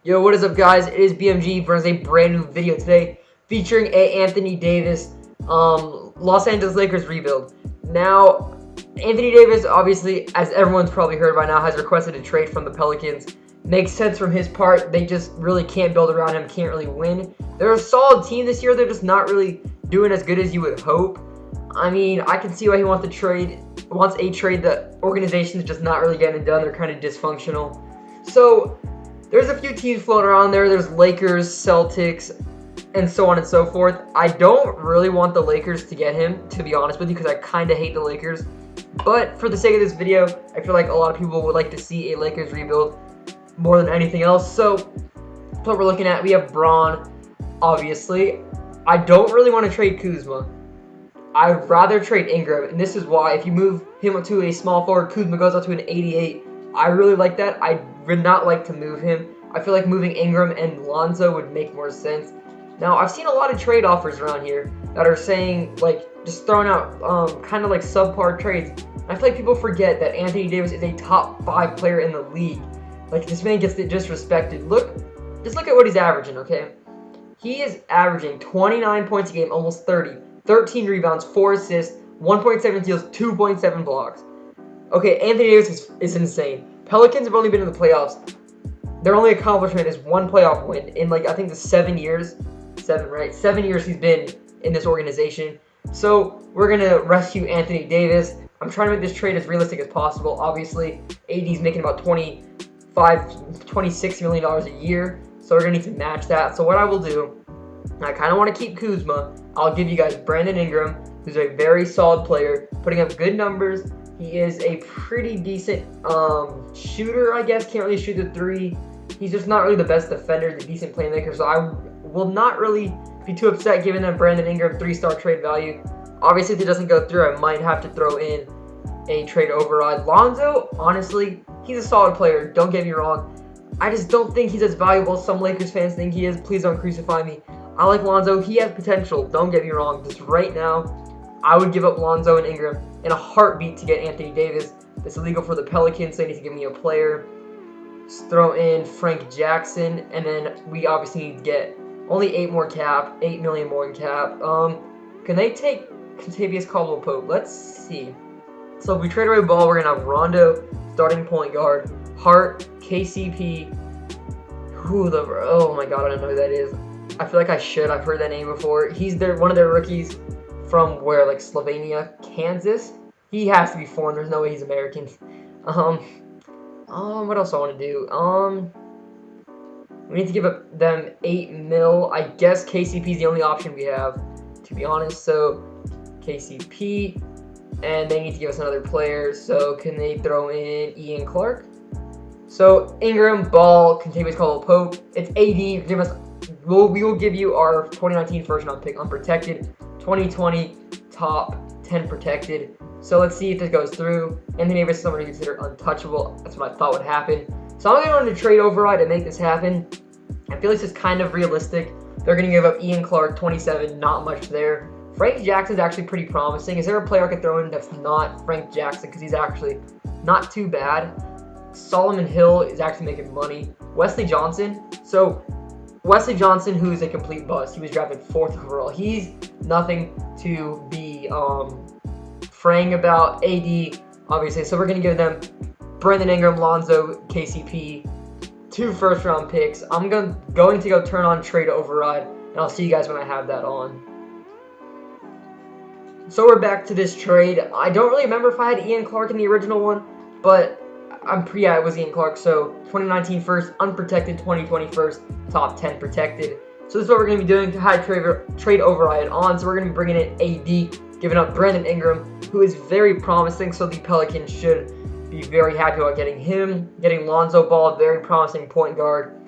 Yo, what is up, guys? It is BMG brings a brand new video today featuring a Anthony Davis Los Angeles Lakers rebuild. Now, Anthony Davis, obviously, as everyone's probably heard by now, has requested a trade from the Pelicans. Makes sense from his part. They just really can't build around him, can't really win. They're a solid team this year. They're just not really doing as good as you would hope. I mean, I can see why he wants a trade. The organization is just not really getting it done. They're kind of dysfunctional. So there's a few teams floating around there. There's Lakers, Celtics, and so on and so forth. I don't really want the Lakers to get him, to be honest with you, because I kind of hate the Lakers. But for the sake of this video, I feel like a lot of people would like to see a Lakers rebuild more than anything else. So that's what we're looking at. We have Braun, obviously. I don't really want to trade Kuzma. I'd rather trade Ingram, and this is why. If you move him up to a small forward, Kuzma goes up to an 88. I really like that. I would not like to move him. I feel like moving Ingram and Lonzo would make more sense. Now, I've seen a lot of trade offers around here that are saying, like, just throwing out kind of like subpar trades. I feel like people forget that Anthony Davis is a top 5 player in the league. Like, this man gets disrespected. Just look at what he's averaging, okay? He is averaging 29 points a game, almost 30. 13 rebounds, 4 assists, 1.7 steals, 2.7 blocks. Okay, Anthony Davis is insane. Pelicans have only been in the playoffs. Their only accomplishment is one playoff win in, like, I think the 7 years. 7 years he's been in this organization. So we're going to rescue Anthony Davis. I'm trying to make this trade as realistic as possible. Obviously, AD's making about $26 million a year. So we're going to need to match that. So what I will do, I kind of want to keep Kuzma. I'll give you guys Brandon Ingram, who's a very solid player, putting up good numbers. He is a pretty decent shooter, I guess. Can't really shoot the three. He's just not really the best defender, the decent playmaker. So I will not really be too upset giving them Brandon Ingram 3-star trade value. Obviously, if it doesn't go through, I might have to throw in a trade override. Lonzo, honestly, he's a solid player. Don't get me wrong. I just don't think he's as valuable as some Lakers fans think he is. Please don't crucify me. I like Lonzo. He has potential. Don't get me wrong. Just right now, I would give up Lonzo and Ingram in a heartbeat to get Anthony Davis. It's illegal for the Pelicans. They need to give me a player. Just throw in Frank Jackson, and then we obviously need to get only 8 million more in cap. Can they take Kentavious Caldwell-Pope? Let's see. So if we trade away Ball, we're gonna have Rondo, starting point guard, Hart, KCP. Oh my god, I don't know who that is. I feel like I should. I've heard that name before. He's one of their rookies from where, like Slovenia, Kansas. He has to be foreign. There's no way he's American. What else do I want to do? We need to give up them 8 mil. I guess KCP is the only option we have, to be honest. So KCP, and they need to give us another player. So can they throw in Ian Clark? So Ingram, Ball, Kentavious Caldwell-Pope. It's AD. We will give you our 2019 first-round pick unprotected, 2020 top 10 protected. So let's see if this goes through. Anthony Davis is someone to consider untouchable. That's what I thought would happen. So I'm going to trade override to make this happen. I feel like this is kind of realistic. They're going to give up Ian Clark, 27, not much there. Frank Jackson's actually pretty promising. Is there a player I could throw in that's not Frank Jackson? Because he's actually not too bad. Solomon Hill is actually making money. Wesley Johnson. So Wesley Johnson, who is a complete bust. He was drafted 4th overall. He's nothing to be fraying about. AD, obviously. So we're going to give them Brandon Ingram, Lonzo, KCP, 2 first-round picks. I'm going to go turn on trade override, and I'll see you guys when I have that on. So we're back to this trade. I don't really remember if I had Ian Clark in the original one, but yeah, it was Ian Clark. So 2019 first, unprotected, 2020 first, top 10 protected. So this is what we're going to be doing to hide trade override on. So we're going to be bringing in AD, giving up Brandon Ingram, who is very promising. So the Pelicans should be very happy about getting him. Getting Lonzo Ball, very promising point guard.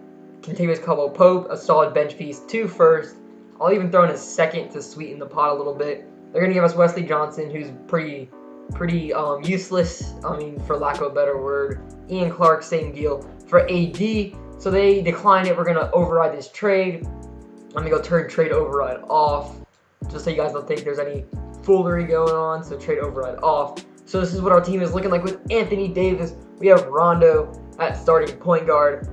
Kentavious Caldwell-Pope, a solid bench piece, 2 first. I'll even throw in a second to sweeten the pot a little bit. They're going to give us Wesley Johnson, who's pretty useless, I mean, for lack of a better word. Ian Clark, same deal for AD. So they decline it. We're going to override this trade. I'm going to go turn trade override off, just so you guys don't think there's any foolery going on. So trade override off. So this is what our team is looking like with Anthony Davis. We have Rondo at starting point guard.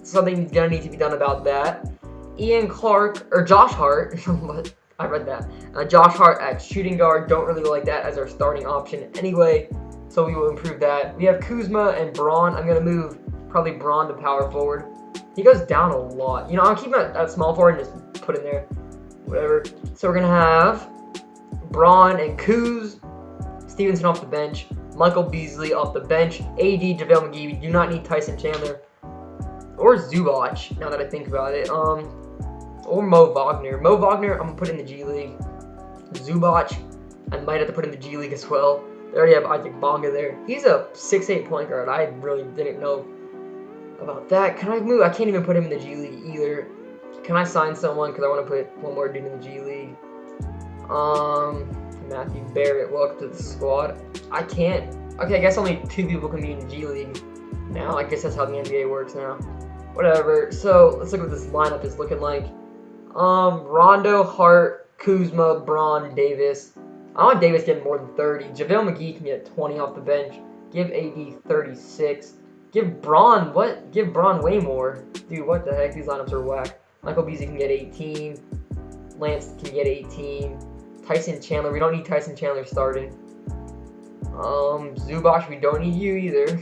something's gonna need to be done about that. Ian Clark, or Josh Hart, I read that. Josh Hart at shooting guard, don't really like that as our starting option anyway, so we will improve that. We have Kuzma and Braun. I'm gonna move probably Braun to power forward. He goes down a lot. You know, I'll keep him at small forward and just put him there. Whatever. So we're gonna have Braun and Kuz, Stevenson off the bench, Michael Beasley off the bench, AD, JaVale McGee. We do not need Tyson Chandler. Or Zubac, now that I think about it. Or Mo Wagner. Mo Wagner, I'm going to put in the G League. Zubac, I might have to put in the G League as well. They already have Isaac Bonga there. He's a 6'8" point guard. I really didn't know about that. Can I move? I can't even put him in the G League either. Can I sign someone? Because I want to put one more dude in the G League. Matthew Barrett, welcome to the squad. I can't. Okay, I guess only 2 people can be in the G League now. I guess that's how the NBA works now. Whatever. So let's look at what this lineup is looking like. Rondo, Hart, Kuzma, Braun, Davis. I want Davis getting more than 30. JaVale McGee can get 20 off the bench. Give AD 36. Give Braun way more. Dude, what the heck? These lineups are whack. Michael Beasley can get 18. Lance can get 18. Tyson Chandler. We don't need Tyson Chandler starting. Zubac, we don't need you either.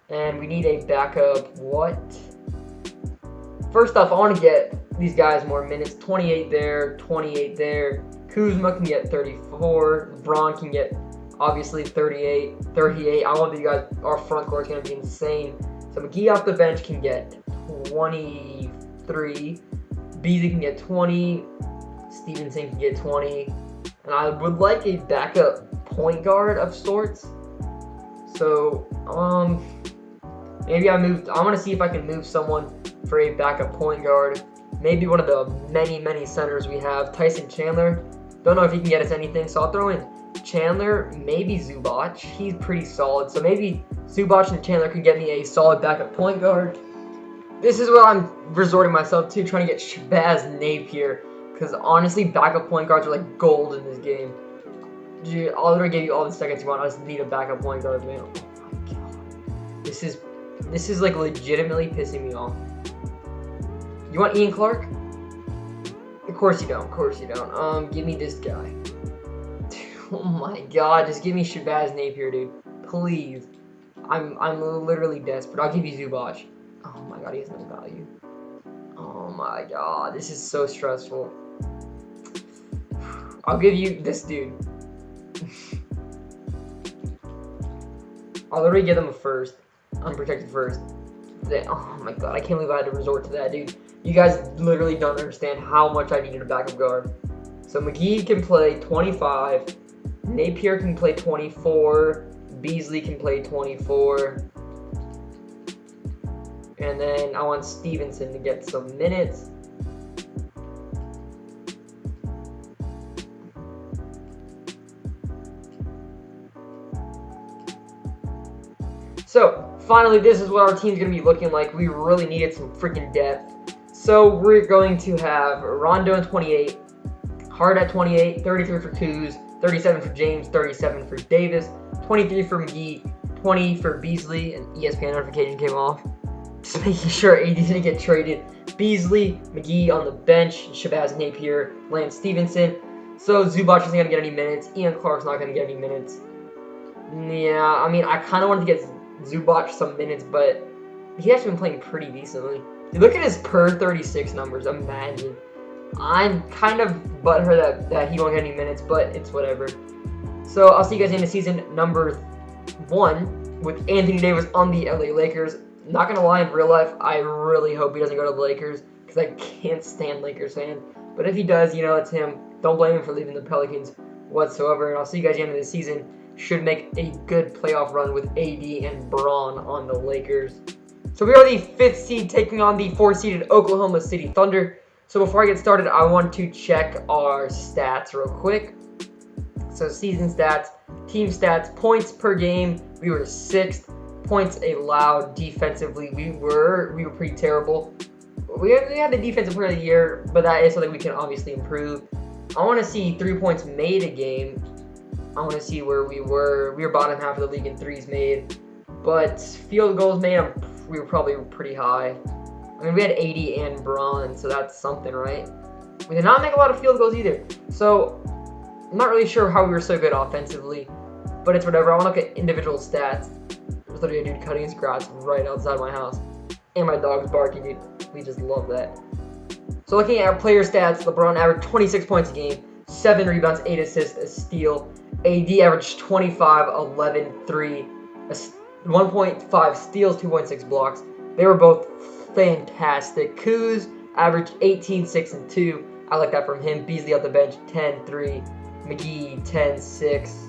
And we need a backup. What? First off, I want to get these guys more minutes. 28 there, 28 there. Kuzma can get 34. Braun can get, obviously, 38. I want these guys, our front court is going to be insane. So McGee off the bench can get 23. Beasley can get 20. Stevenson can get 20. And I would like a backup point guard of sorts. So, maybe I want to see if I can move someone for a backup point guard. Maybe one of the many centers we have. Tyson Chandler. Don't know if he can get us anything, so I'll throw in Chandler, maybe Zubac. He's pretty solid, so maybe Zubac and Chandler can get me a solid backup point guard. This is what I'm resorting myself to, trying to get Shabazz Napier, because honestly, backup point guards are like gold in this game. Dude, I'll literally give you all the seconds you want. I just need a backup point guard, man. Oh my god, this is like legitimately pissing me off. You want Ian Clark? Of course you don't. Of course you don't. Give me this guy. Oh my god, just give me Shabazz Napier, dude. Please. I'm literally desperate. I'll give you Zubac. Oh my god, he has no value. Oh my god, this is so stressful. I'll give you this dude. I'll literally give them a first. Unprotected first. Oh my god, I can't believe I had to resort to that, dude. You guys literally don't understand how much I needed a backup guard. So McGee can play 25. Napier can play 24. Beasley can play 24. And then I want Stevenson to get some minutes. So, finally, this is what our team's going to be looking like. We really needed some freaking depth. So, we're going to have Rondo at 28, Hart at 28, 33 for Kuz, 37 for James, 37 for Davis, 23 for McGee, 20 for Beasley, and ESPN notification came off. Just making sure AD didn't get traded. Beasley, McGee on the bench, Shabazz Napier, Lance Stevenson. So, Zubac isn't going to get any minutes. Ian Clark's not going to get any minutes. Yeah, I mean, I kind of wanted to get Zubac some minutes, but he has been playing pretty decently. Dude, look at his per 36 numbers. Imagine. I'm kind of butthurt that he won't get any minutes, but it's whatever. So I'll see you guys in the season number 1 with Anthony Davis on the LA Lakers. Not gonna lie, in real life, I really hope he doesn't go to the Lakers because I can't stand Lakers fans. But if he does, you know, it's him. Don't blame him for leaving the Pelicans whatsoever. And I'll see you guys at the end of the season. Should make a good playoff run with AD and Braun on the Lakers. So we are the 5th seed taking on the 4th-seeded Oklahoma City Thunder. So before I get started, I want to check our stats real quick. So season stats, team stats, points per game. We were 6th. Points allowed defensively. We were pretty terrible. We had the defensive player of the year, but that is something we can obviously improve. I want to see 3 points made a game. I want to see where we were. We were bottom half of the league in threes made. But field goals made, I'm we were probably pretty high. I mean, we had 80 and Braun, so that's something, right? We did not make a lot of field goals either. So, I'm not really sure how we were so good offensively, but it's whatever. I want to look at individual stats. There's literally a dude cutting his grass right outside my house. And my dog's barking, dude. We just love that. So looking at our player stats, LeBron averaged 26 points a game, 7 rebounds, 8 assists, a steal. AD averaged 25, 11, 3, 1.5 steals, 2.6 blocks. They were both fantastic. Kuz averaged 18, 6, and 2. I like that from him. Beasley off the bench, 10, 3. McGee, 10, 6.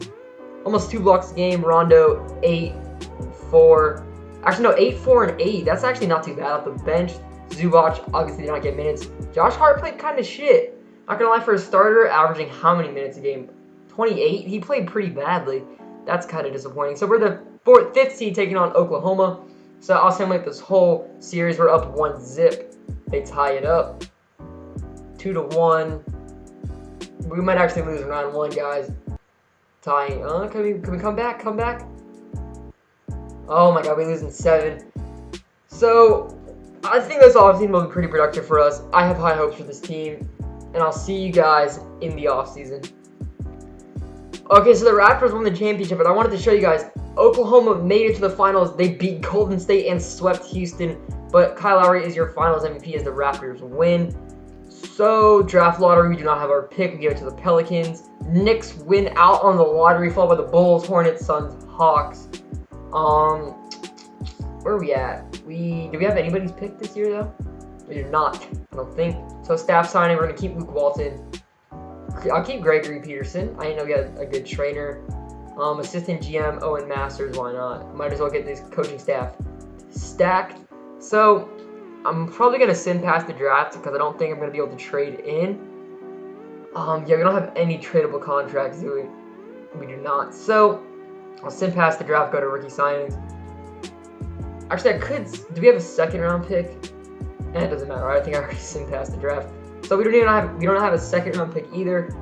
Almost 2 blocks a game. Rondo, 8, 4. Actually, no, 8, 4, and 8. That's actually not too bad off the bench. Zubac obviously did not get minutes. Josh Hart played kind of shit. Not gonna lie, for a starter, averaging how many minutes a game? 28. He played pretty badly. That's kind of disappointing. So we're the 5th seed taking on Oklahoma. So I'll say like this whole series, we're up 1-0. They tie it up 2-1. We might actually lose in round 1, guys. Tying. Can we come back? Come back? Oh my god, we lose in 7. So I think this offseason will be pretty productive for us. I have high hopes for this team, and I'll see you guys in the offseason. Okay, so the Raptors won the championship, but I wanted to show you guys, Oklahoma made it to the finals. They beat Golden State and swept Houston, but Kyle Lowry is your finals MVP as the Raptors win. So, draft lottery, we do not have our pick. We give it to the Pelicans. Knicks win out on the lottery, followed by the Bulls, Hornets, Suns, Hawks. Where are we at? Do we have anybody's pick this year, though? We do not, I don't think. So, staff signing, we're going to keep Luke Walton. I'll keep Gregory Peterson. I didn't know we had a good trainer. Assistant GM, Owen Masters, why not? Might as well get this coaching staff stacked. So, I'm probably going to send past the draft because I don't think I'm going to be able to trade in. Yeah, we don't have any tradable contracts, do we? We do not. So, I'll send past the draft, go to rookie signings. Actually, I could. Do we have a second round pick? It doesn't matter. I think I already sent past the draft. So we don't have a second round pick either.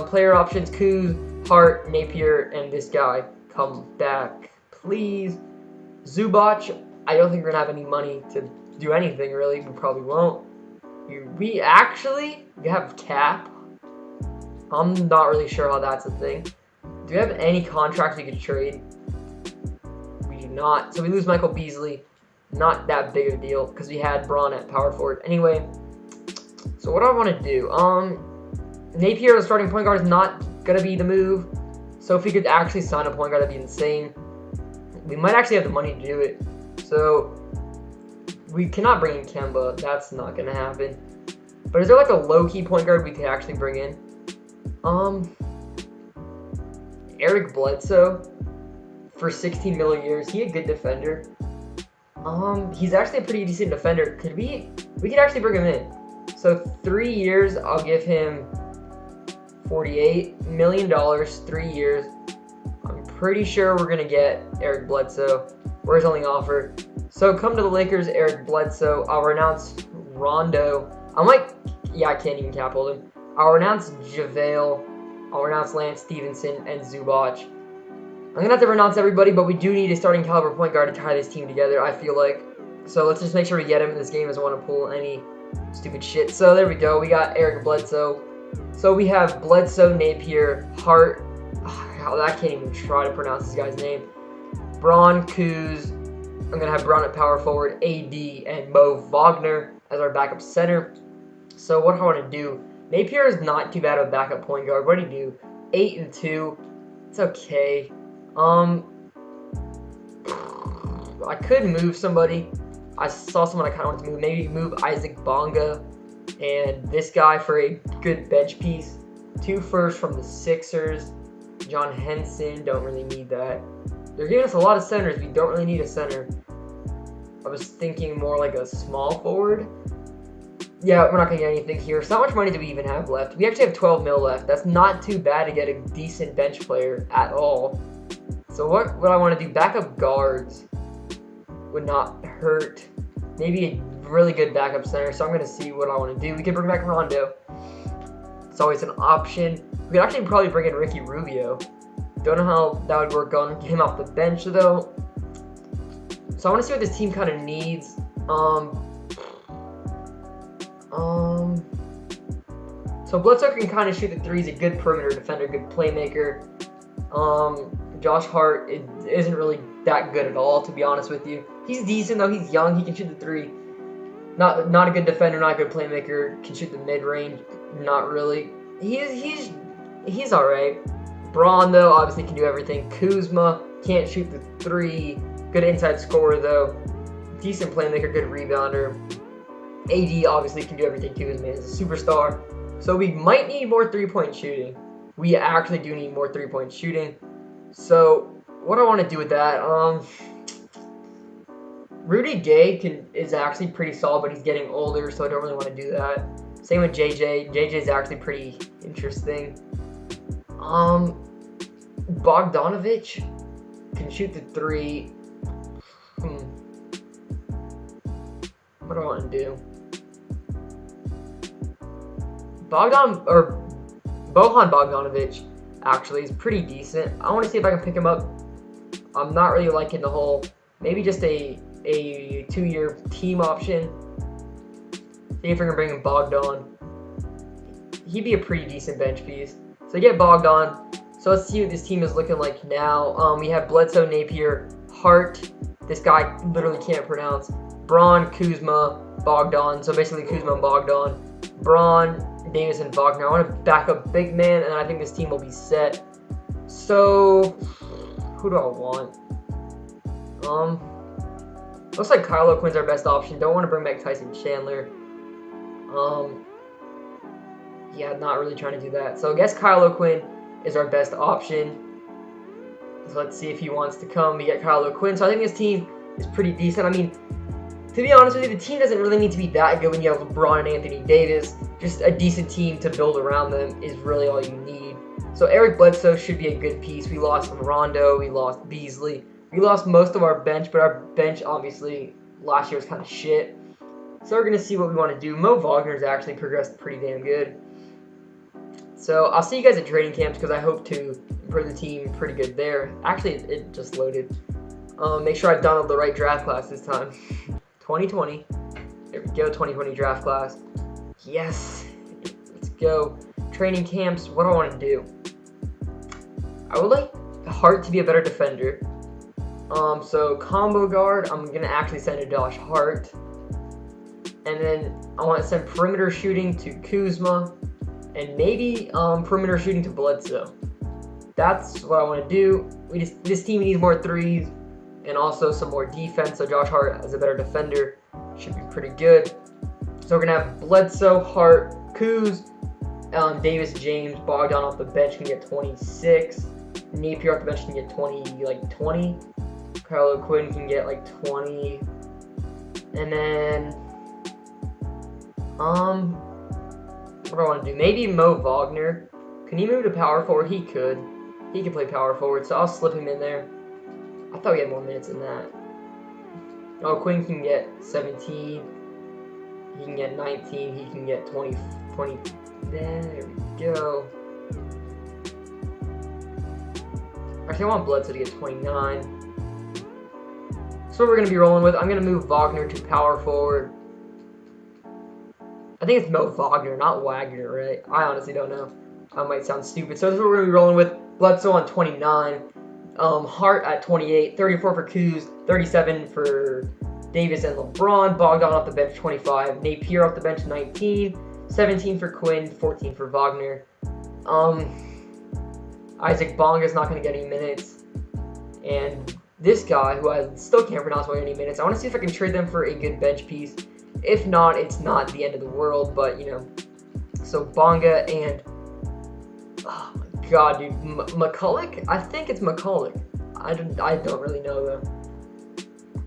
Player options: Kuz, Hart, Napier, and this guy. Come back, please. Zubac. I don't think we're gonna have any money to do anything really. We probably won't. We have cap. I'm not really sure how that's a thing. Do we have any contracts we could trade? We do not. So we lose Michael Beasley. Not that big of a deal because we had Braun at power forward. Anyway, so what do I want to do? Napier, the starting point guard, is not going to be the move. So if we could actually sign a point guard, that'd be insane. We might actually have the money to do it. So we cannot bring in Kemba. That's not going to happen. But is there like a low-key point guard we could actually bring in? Eric Bledsoe for 16 million a year. Is he a good defender? He's actually a pretty decent defender. We could actually bring him in. So 3 years, I'll give him $48 million, 3 years. I'm pretty sure we're gonna get Eric Bledsoe. Where's his only offer? So come to the Lakers, Eric Bledsoe. I'll renounce Rondo. I can't even cap hold him. I'll renounce JaVale. I'll renounce Lance Stevenson and Zubac. I'm going to have to renounce everybody, but we do need a starting caliber point guard to tie this team together, I feel like. So let's just make sure we get him in this game. Doesn't want to pull any stupid shit. So there we go. We got Eric Bledsoe. So we have Bledsoe, Napier, Hart. I can't even try to pronounce this guy's name. Braun, Kuz. I'm going to have Braun at power forward, AD, and Mo Wagner as our backup center. So what do I want to do? Napier is not too bad of a backup point guard. What do you do? 8 and 2. It's okay. I could move somebody. I saw someone I kind of wanted to move. Maybe move Isaac Bonga and this guy for a good bench piece. 2 firsts from the Sixers. John Henson. Don't really need that. They're giving us a lot of centers. We don't really need a center. I was thinking more like a small forward. Yeah, we're not going to get anything here. So how much money do we even have left? We actually have 12 mil left. That's not too bad to get a decent bench player at all. So what would I want to do? Backup guards would not hurt. Maybe a really good backup center. So I'm going to see what I want to do. We could bring back Rondo. It's always an option. We could actually probably bring in Ricky Rubio. Don't know how that would work on him off the bench though. So I want to see what this team kind of needs. So Bledsoe can kind of shoot the three. He's a good perimeter defender, good playmaker. Josh Hart isn't really that good at all, to be honest with you. He's decent though. He's young. He can shoot the three. Not a good defender, not a good playmaker. Can shoot the mid range. Not really. He's all right. Braun though obviously can do everything. Kuzma can't shoot the three. Good inside scorer though. Decent playmaker, good rebounder. AD obviously can do everything too. His man is a superstar. So we might need more three-point shooting. We actually do need more three-point shooting. So what I want to do with that, Rudy Gay is actually pretty solid, but he's getting older, so I don't really want to do that. Same with JJ. JJ is actually pretty interesting. Bogdanovich can shoot the three. What do I want to do? Bohan Bogdanovich actually is pretty decent. I want to see if I can pick him up. I'm not really liking the whole, maybe just a 2-year team option. See if I can bring in Bogdan. He'd be a pretty decent bench piece. So get Bogdan. So let's see what this team is looking like now. We have Bledsoe, Napier, Hart. This guy literally can't pronounce. Braun, Kuzma, Bogdan. So basically Kuzma and Bogdan. Braun, Davis, and Wagner. I want to back up big man, and I think this team will be set. So who do I want? Looks like Kyle O'Quinn's our best option. Don't want to bring back Tyson Chandler. Yeah, not really trying to do that. So I guess Kyle O'Quinn is our best option. So let's see if he wants to come. We get Kyle O'Quinn. So I think this team is pretty decent. I mean, to be honest with you, the team doesn't really need to be that good when you have LeBron and Anthony Davis. Just a decent team to build around them is really all you need. So Eric Bledsoe should be a good piece. We lost Rondo. We lost Beasley. We lost most of our bench, but our bench obviously last year was kind of shit. So we're going to see what we want to do. Mo Wagner's actually progressed pretty damn good. So I'll see you guys at training camps because I hope to improve the team pretty good there. Actually, it just loaded. Make sure I download the right draft class this time. 2020. There we go, 2020 draft class. Yes. Let's go. Training camps, what do I want to do? I would like Hart to be a better defender. So combo guard, I'm going to actually send to Josh Hart. And then I want to send perimeter shooting to Kuzma. And maybe perimeter shooting to Bledsoe. That's what I want to do. This team needs more threes and also some more defense. So Josh Hart as a better defender should be pretty good. So we're going to have Bledsoe, Hart, Kuz, Davis, James, Bogdan off the bench can get 26. Napier off the bench can get 20. Kyle O'Quinn can get 20. And then, what do I want to do? Maybe Mo Wagner. Can he move to power forward? He could. He can play power forward, so I'll slip him in there. I thought we had more minutes than that. O'Quinn can get 17. He can get 19. He can get 20. There we go. Actually, I want Bledsoe to get 29. So what we're going to be rolling with, I'm going to move Wagner to power forward. I think it's Mo Wagner, not Wagner, right? I honestly don't know. I might sound stupid. So this is what we're going to be rolling with. Bledsoe on 29. Hart at 28. 34 for Kuz. 37 for Davis and LeBron. Bogdan off the bench, 25. Napier off the bench, 19. 17 for Quinn. 14 for Wagner. Isaac Bonga's not going to get any minutes. And this guy, who I still can't pronounce by any minutes, I want to see if I can trade them for a good bench piece. If not, it's not the end of the world, but, you know. So, Bonga and, oh my god, dude, McCulloch? I think it's McCulloch. I don't really know, though.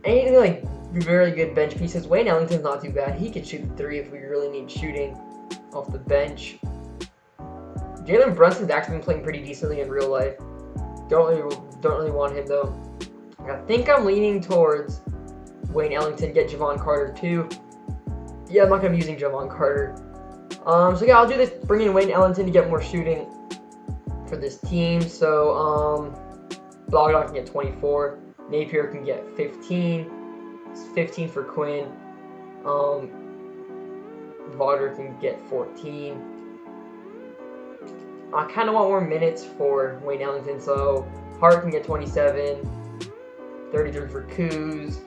Anything, very good bench pieces. Wayne Ellington's not too bad. He can shoot the three if we really need shooting off the bench. Jalen Brunson's actually been playing pretty decently in real life. Don't really want him, though. I think I'm leaning towards Wayne Ellington, get Javon Carter, too. Yeah, I'm not going to be using Javon Carter. So yeah, I'll do this, bring in Wayne Ellington to get more shooting for this team. So, Bogdan can get 24. Napier can get 15. 15 for Quinn. Wagner can get 14. I kind of want more minutes for Wayne Ellington, so Hart can get 27. 33 for Kuz.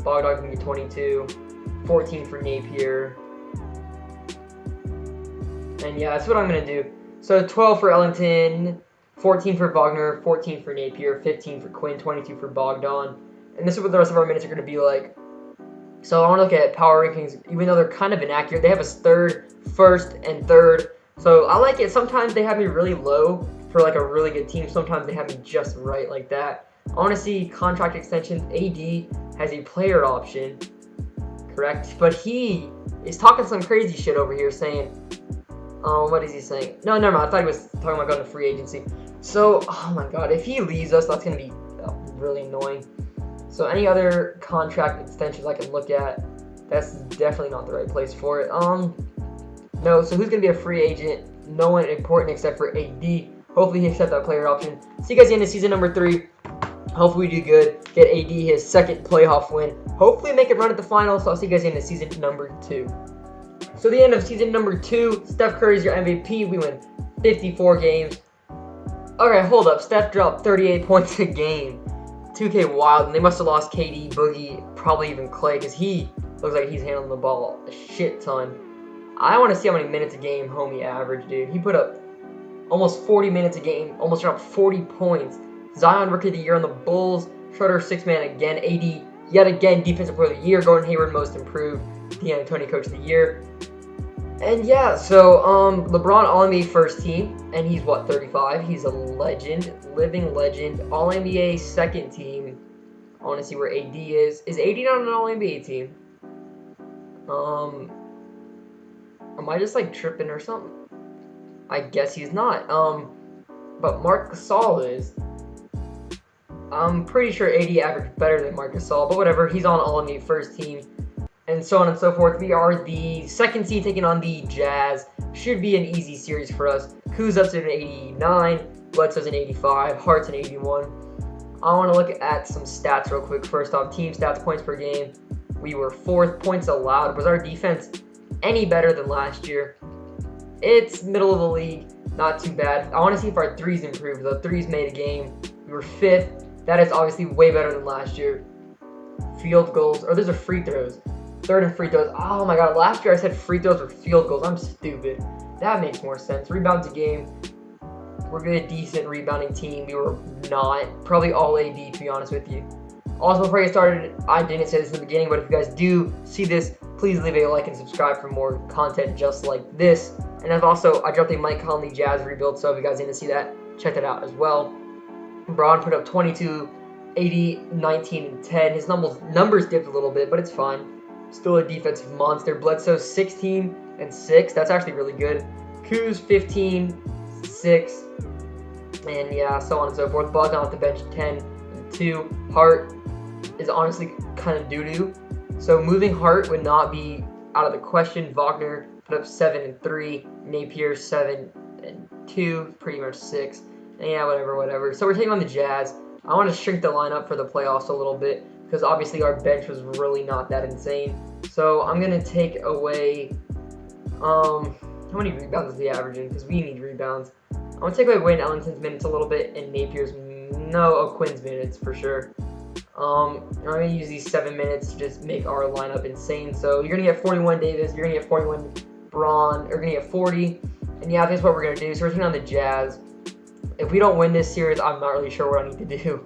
Bogdan can get 22. 14 for Napier. And yeah, that's what I'm going to do. So 12 for Ellington, 14 for Wagner, 14 for Napier, 15 for Quinn, 22 for Bogdan. And this is what the rest of our minutes are going to be like. So I want to look at power rankings, even though they're kind of inaccurate. They have us third, first, and third. So I like it. Sometimes they have me really low for like a really good team. Sometimes they have me just right like that. I want to see contract extensions. AD has a player option, correct? But he is talking some crazy shit over here saying, what is he saying? No, never mind. I thought he was talking about going to free agency. So, oh my god, if he leaves us, that's going to be really annoying. So any other contract extensions I can look at, that's definitely not the right place for it. No, so who's going to be a free agent? No one important except for AD. Hopefully he accepts that player option. See you guys at the end of season number 3. Hopefully we do good. Get AD his second playoff win. Hopefully make it run at the finals. So I'll see you guys at the end of season number 2. So the end of season number 2, Steph Curry's your MVP. We win 54 games. Okay, hold up. Steph dropped 38 points a game. 2K wild, and they must have lost KD, Boogie, probably even Clay, because he looks like he's handling the ball a shit ton. I want to see how many minutes a game homie averaged, dude. He put up almost 40 minutes a game, almost dropped 40 points. Zion Rookie of the Year on the Bulls. Schroeder 6-man again. AD yet again Defensive Player of the Year. Gordon Hayward Most Improved. D'Antoni Coach of the Year. And yeah, so LeBron All-NBA first team, and he's what, 35? He's a legend, living legend. All-NBA second team. I want to see where AD is. Is AD not on an All-NBA team? Am I just like tripping or something? I guess he's not. But Marc Gasol is. I'm pretty sure AD averaged better than Marc Gasol, but whatever. He's on All-NBA first team. And so on and so forth. We are the second seed taking on the Jazz. Should be an easy series for us. Kuz up to an 89. Bledsoe's an 85. Hart's an 81. I want to look at some stats real quick. First off, team stats, points per game. We were 4th. Points allowed. Was our defense any better than last year? It's middle of the league. Not too bad. I want to see if our threes improved. The threes made a game. We were 5th. That is obviously way better than last year. Field goals. Or those are free throws. 3rd in free throws. Oh my god, last year I said free throws were field goals. I'm stupid. That makes more sense. Rebounds a game. We're a decent rebounding team. We were not. Probably all AD, to be honest with you. Also, before I get started, I didn't say this in the beginning, but if you guys do see this, please leave a like and subscribe for more content just like this. And I dropped a Mike Conley Jazz rebuild, so if you guys didn't see that, check that out as well. Braun put up 22, 80, 19, and 10. His numbers dipped a little bit, but it's fine. Still a defensive monster. Bledsoe 16 and 6. That's actually really good. Kuz 15, 6, and yeah, so on and so forth. Bogdan off the bench 10 and 2. Hart is honestly kind of doo-doo. So moving Hart would not be out of the question. Wagner put up 7 and 3. Napier 7 and 2. Pretty much 6. And yeah, whatever. So we're taking on the Jazz. I want to shrink the lineup for the playoffs a little bit, because obviously our bench was really not that insane. So I'm going to take away, how many rebounds is he averaging? Because we need rebounds. I'm going to take away Wayne Ellington's minutes a little bit, and Quinn's minutes for sure. I'm going to use these 7 minutes to just make our lineup insane. So you're going to get 41 Davis, you're going to get 41 Braun, you're going to get 40. And yeah, that's what we're going to do. So we're taking on the Jazz. If we don't win this series, I'm not really sure what I need to do,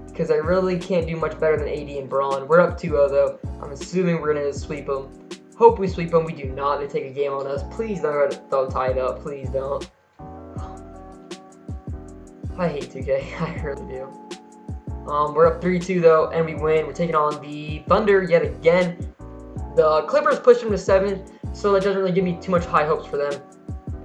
because I really can't do much better than AD and Braun. We're up 2-0 though. I'm assuming we're going to sweep them. Hope we sweep them. We do not. They take a game on us. Please don't tie it up. Please don't. I hate 2K. I really do. We're up 3-2 though, and we win. We're taking on the Thunder yet again. The Clippers pushed them to 7, so that doesn't really give me too much high hopes for them.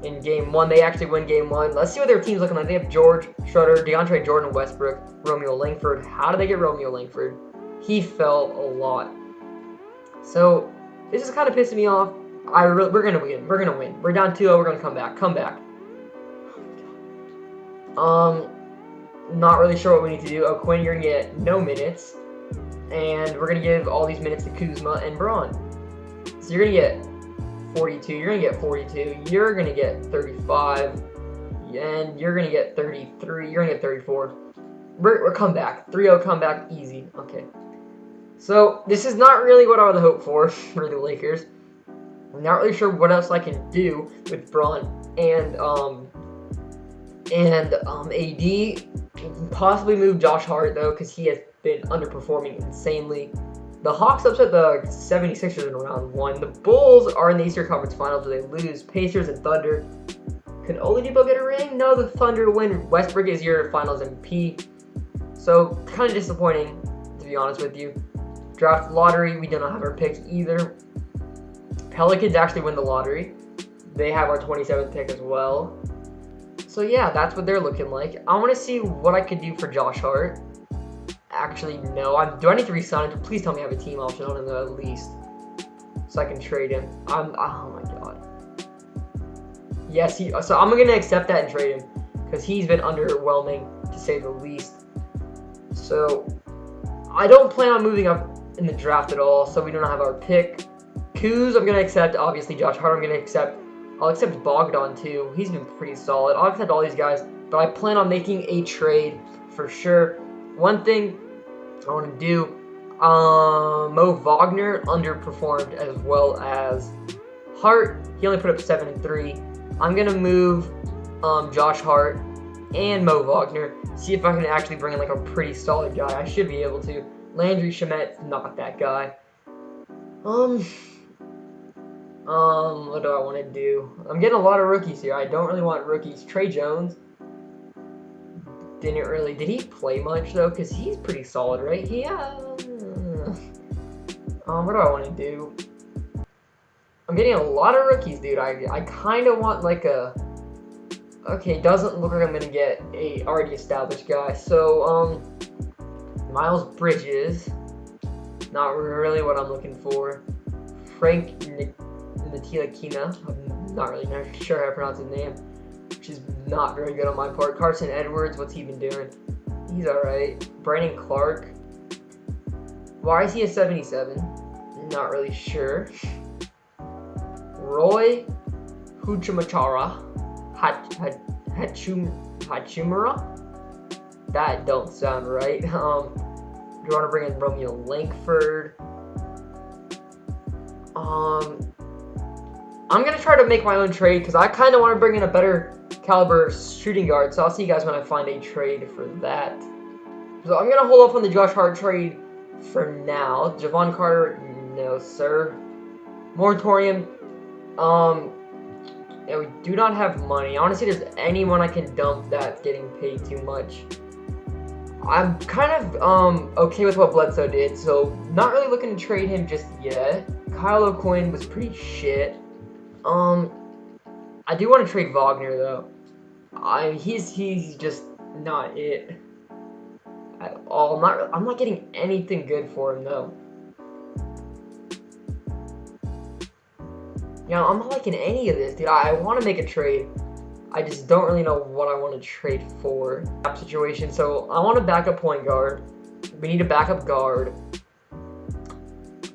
In game 1, they actually win game 1. Let's see what their team's looking like. They have George, Schroeder, DeAndre Jordan, Westbrook, Romeo Langford. How did they get Romeo Langford? He fell a lot. So this is kind of pissing me off. We're gonna win. We're gonna win. We're down 2-0. We're gonna come back. Not really sure what we need to do. Oh, Quinn, you're gonna get no minutes. And we're going to give all these minutes to Kuzma and Braun. So you're going to get 42, you're going to get 42, you're going to get 35, and you're going to get 33, you're going to get 34. We're comeback. 3-0 comeback, easy. Okay. So this is not really what I would hope for the Lakers. I'm not really sure what else I can do with Braun and AD. Possibly move Josh Hart though, because he has been underperforming insanely. The Hawks upset the 76ers in round 1. The Bulls are in the Eastern Conference Finals where they lose. Pacers and Thunder. Can Oladipo get a ring? No, the Thunder win. Westbrook is your Finals MVP. So kind of disappointing, to be honest with you. Draft lottery, we do not have our picks either. Pelicans actually win the lottery. They have our 27th pick as well. So yeah, that's what they're looking like. I want to see what I could do for Josh Hart. Actually, no. Do I need to re-sign him? Please tell me I have a team option on him at least, so I can trade him. Oh my god. Yes, so I'm gonna accept that and trade him because he's been underwhelming to say the least. So I don't plan on moving up in the draft at all, so we don't have our pick. Kuz, I'm gonna accept. Obviously, Josh Hart, I'm gonna accept. I'll accept Bogdan too. He's been pretty solid. I'll accept all these guys, but I plan on making a trade for sure. One thing I want to do, Mo Wagner underperformed as well as Hart. He only put up 7 and 3. I'm gonna move Josh Hart and Mo Wagner. See if I can actually bring in like a pretty solid guy. I should be able to. Landry Shamet's not that guy. What do I want to do? I'm getting a lot of rookies here. I don't really want rookies. Trey Jones. Did he play much though? Because he's pretty solid, right? Yeah. What do I want to do? I'm getting a lot of rookies, dude. I kind of want like a... Okay, doesn't look like I'm going to get a already established guy. So, Miles Bridges. Not really what I'm looking for. Frank Ntilikina. I'm not really sure how to pronounce his name, which is not very good on my part. Carson Edwards, what's he been doing? He's alright. Brandon Clark. Why is he a 77? Not really sure. Roy Huchimachara. Hachimura? That don't sound right. Do you want to bring in Romeo Langford? I'm going to try to make my own trade because I kind of want to bring in a better caliber shooting guard. So I'll see you guys when I find a trade for that. So I'm going to hold off on the Josh Hart trade for now. Javon Carter, no sir. Moratorium, yeah, we do not have money. I want to see if there's anyone I can dump that's getting paid too much. I'm kind of okay with what Bledsoe did, so not really looking to trade him just yet. Kyle O'Quinn was pretty shit. I do want to trade Wagner though. He's just not it at all. I'm not getting anything good for him though. Yeah, I'm not liking any of this, dude. I want to make a trade. I just don't really know what I want to trade for. Situation. So I want a backup point guard. We need a backup guard.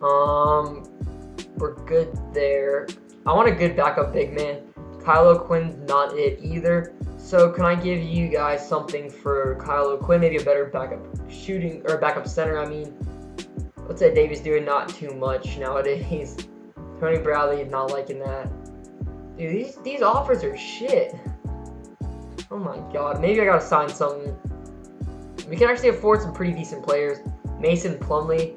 We're good there. I want a good backup big man. Kyle O'Quinn's not it either. So can I give you guys something for Kyle O'Quinn? Maybe a better backup shooting or backup center. I mean, what's Ed Davis doing? Not too much nowadays. Tony Bradley, not liking that. Dude, these offers are shit. Oh my god, maybe I gotta sign something. We can actually afford some pretty decent players. Mason Plumlee.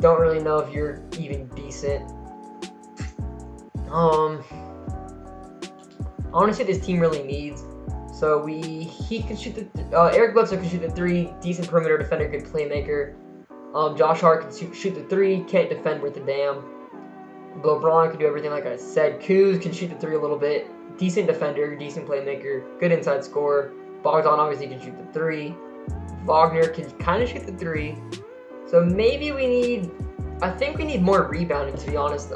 Don't really know if you're even decent. I want to see what this team really needs. So he can shoot the Eric Bledsoe can shoot the 3, decent perimeter defender, good playmaker. Josh Hart can shoot the 3, can't defend worth a damn. LeBron can do everything like I said. Kuz can shoot the 3 a little bit, decent defender, decent playmaker, good inside scorer. Bogdan obviously can shoot the 3. Wagner can kind of shoot the 3. So maybe I think we need more rebounding, to be honest.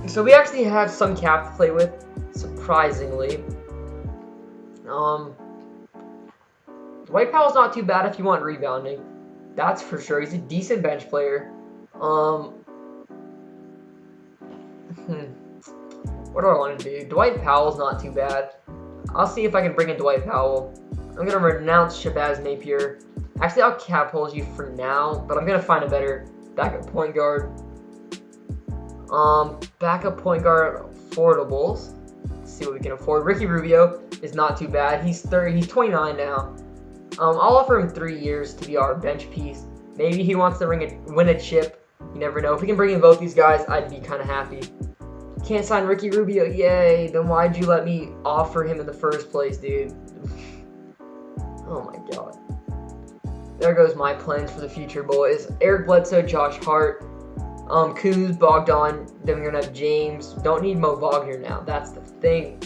So we actually have some cap to play with, surprisingly. Dwight Powell's not too bad if you want rebounding. That's for sure. He's a decent bench player. Um, what do I want to do? Dwight Powell's not too bad. I'll see if I can bring in Dwight Powell. I'm gonna renounce Shabazz Napier. Actually, I'll cap hold you for now, but I'm gonna find a better backup point guard. Backup point guard affordables. Let's see what we can afford. Ricky Rubio is not too bad. He's 30. He's 29 now. I'll offer him 3 years to be our bench piece. Maybe he wants to win a chip. You never know. If we can bring in both these guys, I'd be kind of happy. Can't sign Ricky Rubio. Yay. Then why'd you let me offer him in the first place, dude? Oh my god. There goes my plans for the future, boys. Eric Bledsoe, Josh Hart, Kuz, Bogdan. Then we're gonna have James. Don't need Mo Wagner now. That's the thing.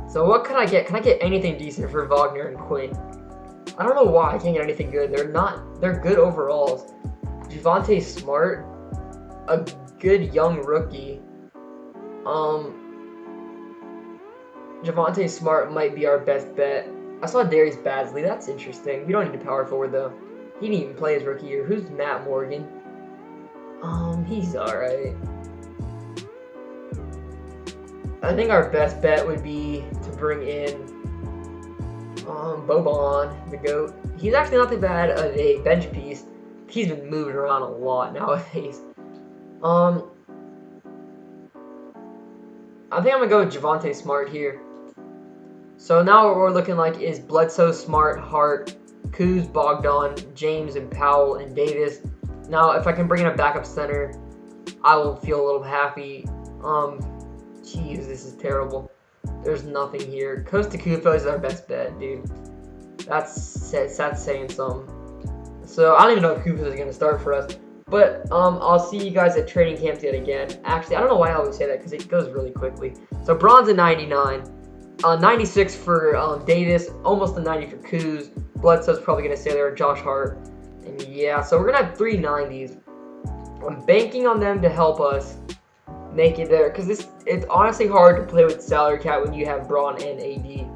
So what can I get? Can I get anything decent for Wagner and Quinn? I don't know why I can't get anything good. They're good overalls. Javonte Smart, a good young rookie. Javonte Smart might be our best bet. I saw Darius Bazley. That's interesting. We don't need a power forward though. He didn't even play his rookie year. Who's Matt Morgan? He's alright. I think our best bet would be to bring in Boban, the GOAT. He's actually not too bad of a bench piece. He's been moving around a lot nowadays. I think I'm gonna go with Javonte Smart here. So now what we're looking like is Bledsoe, Smart, Hart, Kuz, Bogdan, James, and Powell, and Davis. Now, if I can bring in a backup center, I will feel a little happy. Jeez, this is terrible. There's nothing here. Costa Kufa is our best bet, dude. That's saying something. So I don't even know if Kufa is going to start for us. But I'll see you guys at training camps yet again. Actually, I don't know why I always say that because it goes really quickly. So bronze at 99. 96 for Davis. Almost a 90 for Kuz. Bledsoe's probably going to stay there. Josh Hart. And yeah, so we're going to have 3 90s. I'm banking on them to help us make it there. Because it's honestly hard to play with salary cap when you have Braun and AD.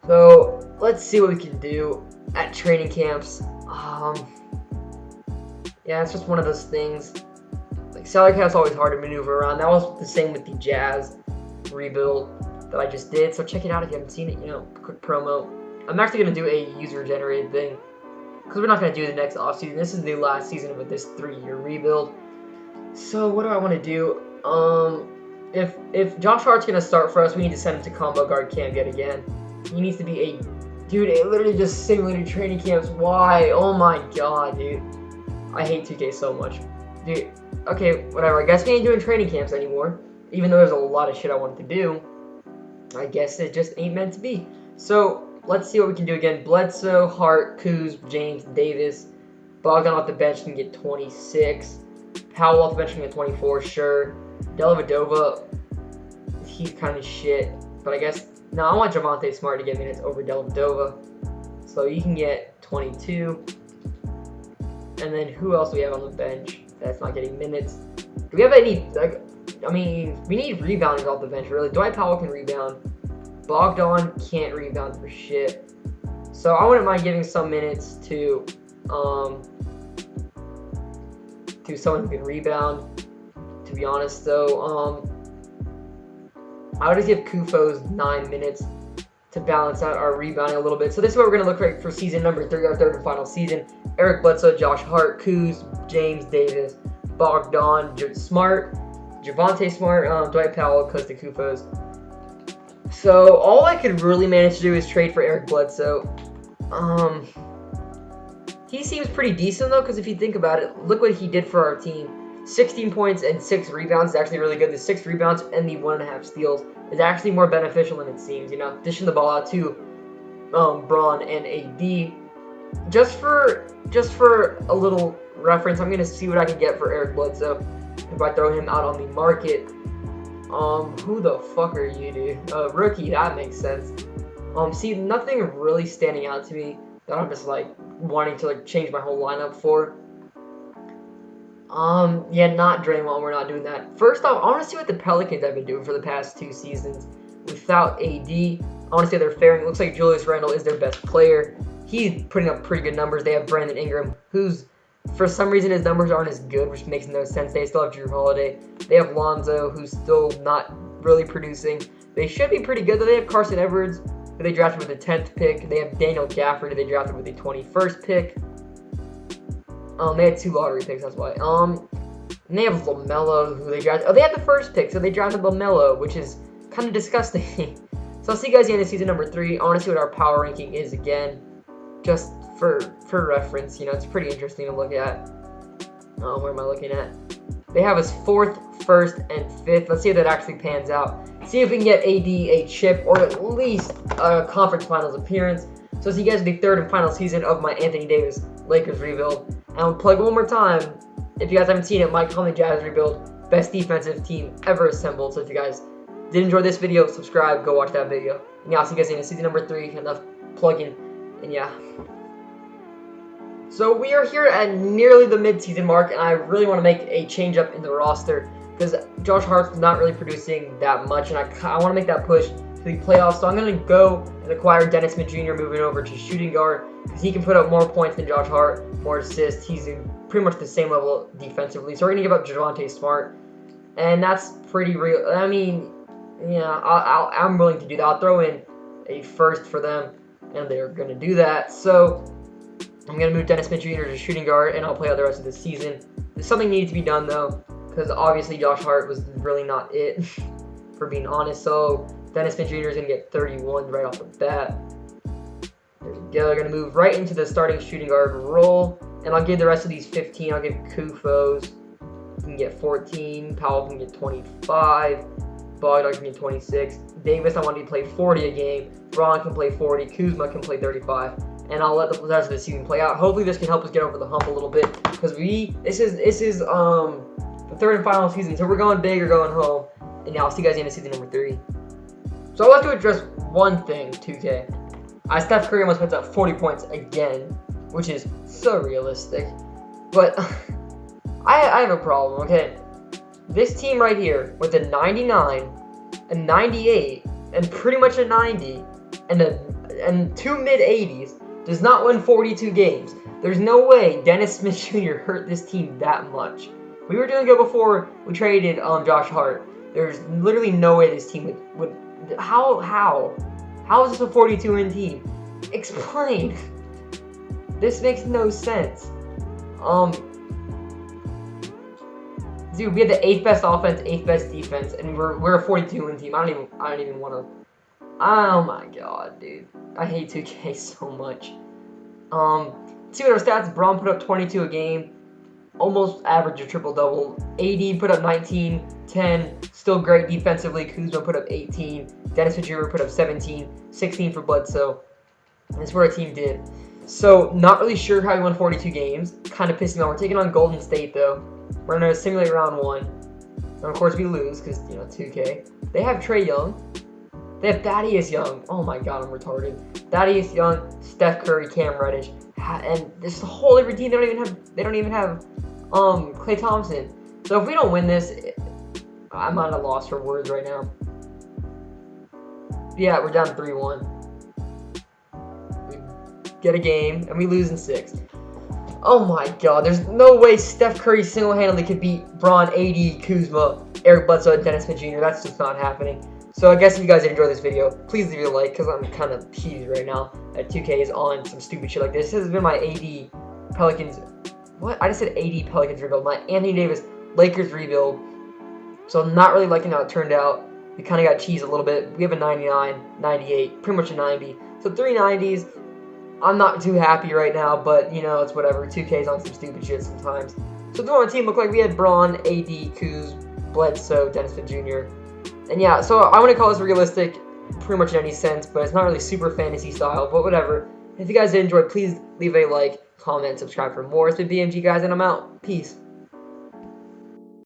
So let's see what we can do at training camps. Yeah, it's just one of those things. Like, salary cap's always hard to maneuver around. That was the same with the Jazz rebuild that I just did. So check it out if you haven't seen it. You know, quick promo. I'm actually going to do a user-generated thing because we're not going to do the next offseason. This is the last season of this 3-year rebuild. So what do I want to do? If Josh Hart's going to start for us, we need to send him to combo guard camp yet again. He needs to be a... Dude, it literally just simulated training camps. Why? Oh my god, dude. I hate 2K so much. Dude, okay, whatever. I guess we ain't doing training camps anymore. Even though there's a lot of shit I wanted to do. I guess it just ain't meant to be. So, let's see what we can do again. Bledsoe, Hart, Kuz, James, Davis. Bogdan off the bench can get 26. Powell off the bench can get 24, sure. Dellavedova, he's kind of shit. But I guess... No, I want Javonte Smart to get minutes over Dellavedova. So you can get 22. And then who else do we have on the bench that's not getting minutes? Do we have any, like, I mean, we need rebounders off the bench, really. Dwight Powell can rebound. Bogdan can't rebound for shit. So I wouldn't mind giving some minutes to someone who can rebound, to be honest, though. I would just give Kufos 9 minutes to balance out our rebounding a little bit. So this is what we're going to look like for season number 3, our 3rd and final season. Eric Bledsoe, Josh Hart, Kuz, James Davis, Bogdan, Smart, Javonte Smart, Dwight Powell, Costa Kufos. So all I could really manage to do is trade for Eric Bledsoe. He seems pretty decent though, because if you think about it, look what he did for our team. 16 points and 6 rebounds is actually really good. The 6 rebounds and the 1.5 steals is actually more beneficial than it seems. You know, dishing the ball out to Braun and AD. Just for a little reference, I'm gonna see what I can get for Eric Bledsoe if I throw him out on the market. Who the fuck are you, dude? Rookie, that makes sense. See, nothing really standing out to me that I'm just like wanting to like change my whole lineup for. Yeah, not Draymond, we're not doing that. First off, I want to see what the Pelicans have been doing for the past 2 seasons without AD. I want to see how they're faring. It looks like Julius Randle is their best player. he's putting up pretty good numbers. They have Brandon Ingram, who's, for some reason, his numbers aren't as good, which makes no sense. They still have Drew Holiday. They have Lonzo, who's still not really producing. They should be pretty good, though. They have Carson Edwards, who they drafted with the 10th pick. They have Daniel Gafford, who they drafted with the 21st pick. They had 2 lottery picks, that's why. And they have LaMelo, who they drafted. Oh, they had the 1st pick, so they drafted LaMelo, which is kind of disgusting. So I'll see you guys at the end of season number 3. I want to see what our power ranking is again, just for reference. You know, it's pretty interesting to look at. Where am I looking at? They have us 4th, 1st, and 5th. Let's see if that actually pans out. See if we can get AD a chip or at least a conference finals appearance. So I'll see you guys in the 3rd and final season of my Anthony Davis Lakers rebuild. And I'll plug one more time. If you guys haven't seen it, my Conley Jazz rebuild, best defensive team ever assembled. So if you guys did enjoy this video, subscribe, go watch that video. And yeah, I'll see you guys in season number 3. Enough plugging. And yeah. So we are here at nearly the mid-season mark, and I really want to make a change up in the roster because Josh Hart's not really producing that much, and I want to make that push to the playoffs. So I'm going to go and acquire Dennis Smith Jr. moving over to shooting guard because he can put up more points than Josh Hart, more assists. He's pretty much the same level defensively. So we're going to give up Javonte Smart, and that's pretty real. I mean, yeah, I'm willing to do that. I'll throw in a 1st for them, and they're going to do that. So I'm going to move Dennis Smith Jr. to shooting guard, and I'll play out the rest of the season. Something needed to be done, though, because obviously Josh Hart was really not it, for being honest. So Dennis Smith Jr. is going to get 31 right off the bat. There we go. They're going to move right into the starting shooting guard role, and I'll give the rest of these 15. I'll give Kufos. He can get 14. Powell can get 25. Bogdan can get 26. Davis, I want to play 40 a game. Braun can play 40. Kuzma can play 35. And I'll let the rest of the season play out. Hopefully this can help us get over the hump a little bit, because this is the 3rd and final season, so we're going big or going home. And yeah, I'll see you guys in season number 3. So I want to address one thing, 2K. Steph Curry almost puts up 40 points again, which is so realistic. But I have a problem, okay? This team right here with a 99, a 98, and pretty much a 90, and 2 mid-80s does not win 42 games. There's no way Dennis Smith Jr. hurt this team that much. We were doing good before we traded Josh Hart. There's literally no way this team would how is this a 42-win team? Explain. This makes no sense. Dude, we had the 8th best offense, 8th best defense, and we're a 42-win team. I don't even want to. Oh my god, dude. I hate 2K so much. See what our stats. Braun put up 22 a game. Almost average a triple-double. AD put up 19, 10. Still great defensively. Kuzma put up 18. Dennis Jr. put up 17. 16 for Bledsoe. That's what our team did. So, not really sure how we won 42 games. Kind of pissing me off. We're taking on Golden State, though. We're going to simulate round 1. And, of course, we lose because, 2K. They have Trae Young. They have Thaddeus Young. Oh my god, I'm retarded. Thaddeus Young, Steph Curry, Cam Reddish, and this is a whole different team. They don't even have Klay Thompson. So if we don't win this, I'm at a loss for words right now. Yeah, we're down 3-1. We get a game and we lose in 6. Oh my god, there's no way Steph Curry single-handedly could beat Braun, AD, Kuzma, Eric Bledsoe, and Dennis Smith Jr. That's just not happening. So I guess if you guys enjoyed this video, please leave a like, because I'm kind of heated right now that 2K is on some stupid shit like this. This has been my AD Pelicans, what? I just said AD Pelicans rebuild, my Anthony Davis Lakers rebuild. So I'm not really liking how it turned out. We kind of got cheesed a little bit. We have a 99, 98, pretty much a 90. So 3 90s. I'm not too happy right now, but, it's whatever. 2K's on some stupid shit sometimes. So the team looked like we had Braun, AD, Kuz, Bledsoe, Dennis Smith Jr., and yeah, so I want to call this realistic pretty much in any sense, but it's not really super fantasy style, but whatever. If you guys did enjoy, please leave a like, comment, subscribe for more. It's been BMG, guys, and I'm out. Peace.